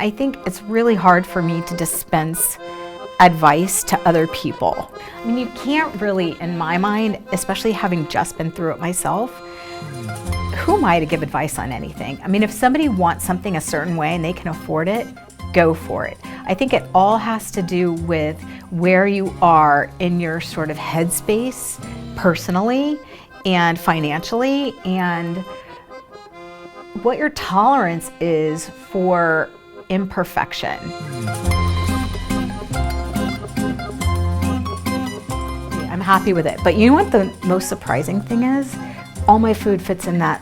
I think it's really hard for me to dispense advice to other people. I mean, you can't really, in my mind, especially having just been through it myself, who am I to give advice on anything? I mean, if somebody wants something a certain way and they can afford it, go for it. I think it all has to do with where you are in your sort of headspace personally and financially, and what your tolerance is for imperfection. I'm happy with it. But you know what the most surprising thing is? All my food fits in that,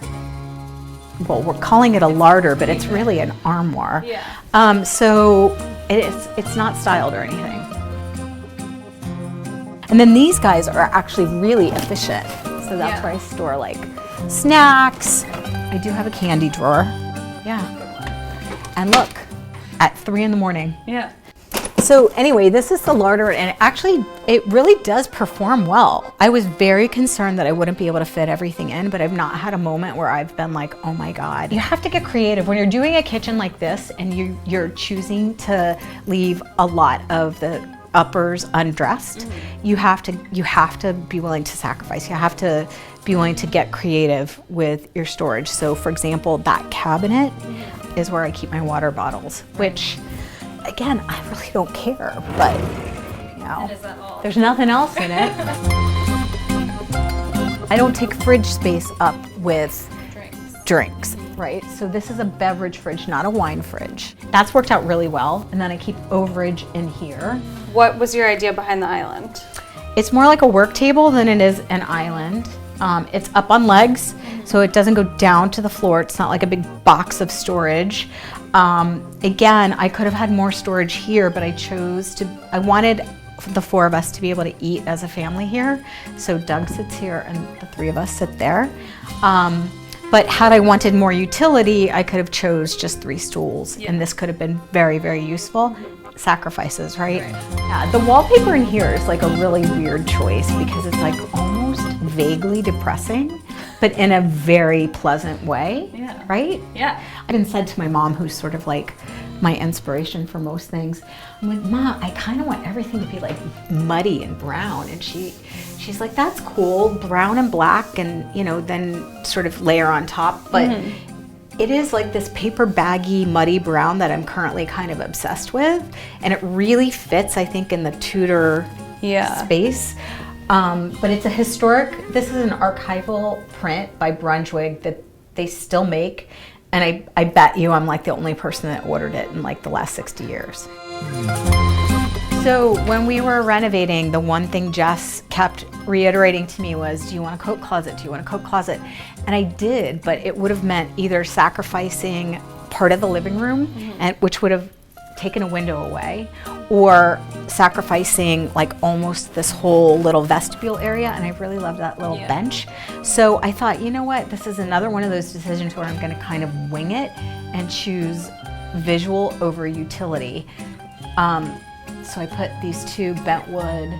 well, we're calling it a larder, but it's really an armoire. Yeah. So it's not styled or anything. And then these guys are actually really efficient. So that's where I store like snacks. I do have a candy drawer. Yeah. And look, at 3 in the morning. Yeah. So anyway, this is the larder, and it really does perform well. I was very concerned that I wouldn't be able to fit everything in, but I've not had a moment where I've been like, oh my God. You have to get creative. When you're doing a kitchen like this and you're choosing to leave a lot of the uppers undressed, you have to be willing to sacrifice. You have to be willing to get creative with your storage. So for example, that cabinet is where I keep my water bottles, which again, I really don't care, but you know, there's nothing else in it. I don't take fridge space up with drinks, right? So this is a beverage fridge, not a wine fridge. That's worked out really well. And then I keep overage in here. What was your idea behind the island? It's more like a work table than it is an island. It's up on legs, so it doesn't go down to the floor. It's not like a big box of storage. Again, I could have had more storage here, but I wanted the 4 of us to be able to eat as a family here. So Doug sits here and the 3 of us sit there. But had I wanted more utility, I could have chose just 3 stools, and this could have been very, very useful. Sacrifices, right? Yeah, the wallpaper in here is like a really weird choice because it's like almost vaguely depressing, but in a very pleasant way, right? Yeah. I even said to my mom, who's sort of like my inspiration for most things, I'm like, Mom, I kind of want everything to be like muddy and brown. And she's like, that's cool, brown and black, and you know, then sort of layer on top. But it is like this paper baggy, muddy brown that I'm currently kind of obsessed with. And it really fits, I think, in the Tudor space. But it's a historic, this is an archival print by Brunswick that they still make. And I bet you I'm like the only person that ordered it in like the last 60 years. So when we were renovating, the one thing Jess kept reiterating to me was, do you want a coat closet? Do you want a coat closet? And I did, but it would have meant either sacrificing part of the living room, which would have taken a window away, or sacrificing like almost this whole little vestibule area. And I really love that little bench. So I thought, you know what? This is another one of those decisions where I'm going to kind of wing it and choose visual over utility. So I put these 2 bentwood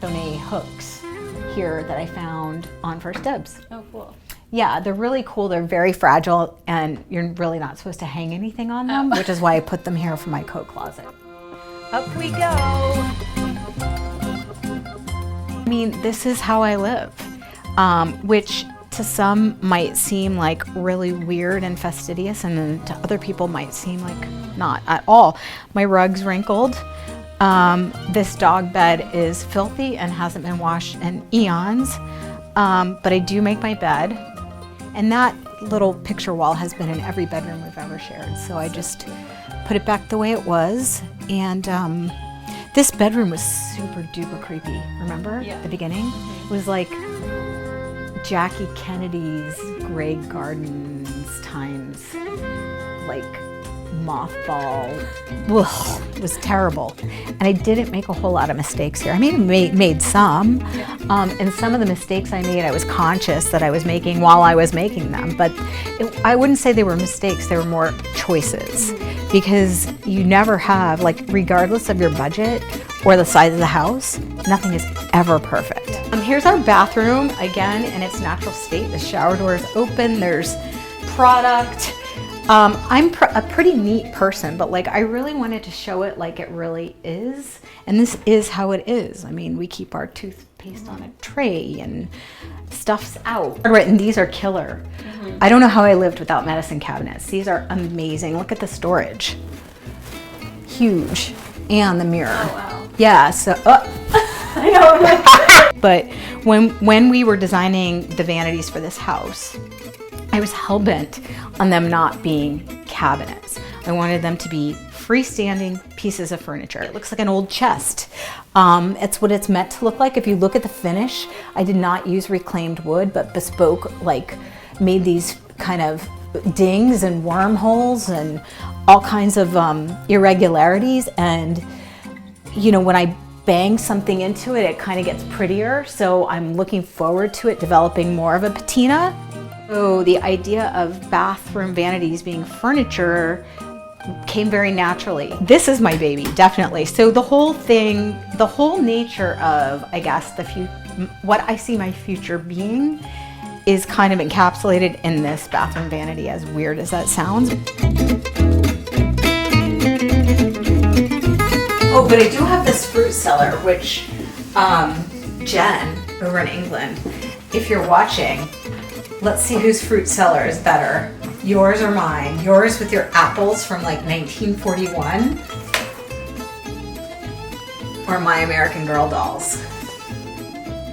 Thonet hooks here that I found on First Dibs. Oh, cool. Yeah, they're really cool. They're very fragile, and you're really not supposed to hang anything on them, which is why I put them here for my coat closet. Up we go. I mean, this is how I live, which to some might seem like really weird and fastidious, and then to other people might seem like not at all. My rug's wrinkled. This dog bed is filthy and hasn't been washed in eons, but I do make my bed. And that little picture wall has been in every bedroom we've ever shared. So I just put it back the way it was. And this bedroom was super duper creepy, remember? At the beginning? It was like Jackie Kennedy's Grey Gardens times, like mothball. Ugh, it was terrible. And I didn't make a whole lot of mistakes here. I made some, and some of the mistakes I made, I was conscious that I was making while I was making them. But I wouldn't say they were mistakes, they were more choices. Because you never have, like, regardless of your budget or the size of the house, nothing is ever perfect. Here's our bathroom, again, in its natural state. The shower door is open, there's product. I'm a pretty neat person, but like I really wanted to show it like it really is. And this is how it is. I mean, we keep our toothpaste on a tray and stuff's out. Written, these are killer. I don't know how I lived without medicine cabinets. These are amazing. Look at the storage. Huge. And the mirror. Oh, wow. Yeah, so, I know. but when we were designing the vanities for this house, I was hell-bent on them not being cabinets. I wanted them to be freestanding pieces of furniture. It looks like an old chest. It's what it's meant to look like. If you look at the finish, I did not use reclaimed wood, but bespoke, like made these kind of dings and wormholes and all kinds of irregularities. And, you know, when I bang something into it, it kind of gets prettier. So I'm looking forward to it developing more of a patina. So the idea of bathroom vanities being furniture came very naturally. This is my baby, definitely. So the whole thing, the whole nature of, I guess, what I see my future being is kind of encapsulated in this bathroom vanity, as weird as that sounds. Oh, but I do have this fruit cellar, which Jen over in England, if you're watching, let's see whose fruit cellar is better. Yours or mine? Yours with your apples from like 1941? Or my American Girl dolls?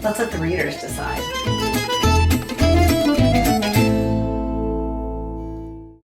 Let's let the readers decide.